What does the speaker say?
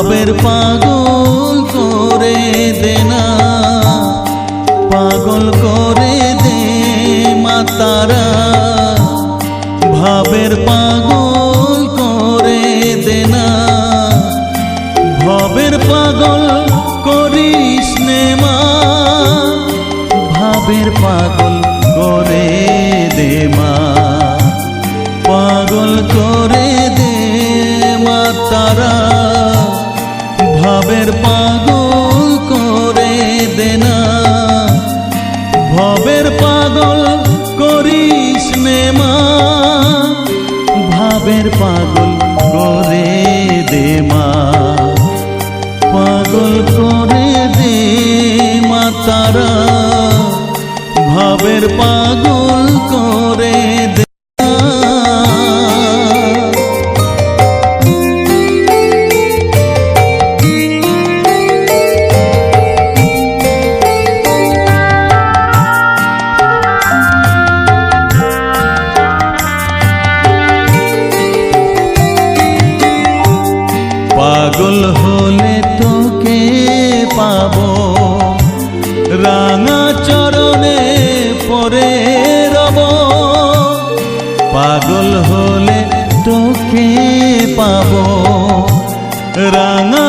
ভাবের পাগল করে দে না, পাগল করে দে মা তারা। ভাবের পাগল করে দে না, ভবের পাগল করিস নে মা। ভাবের পাগল করে দে মা, পাগল করে দে মা তারা। ভাবের পাগল করে দে না, ভবের পাগল করিস নে মা। ভাবের পাগল করে দে মা, পাগল করে দে মা তারা। ভাবের পাগল করে দে। পাগল হলে তোকে পাবো, রাঙা চরণে পরে রব। পাগল হলে তোকে পাবো, রাঙা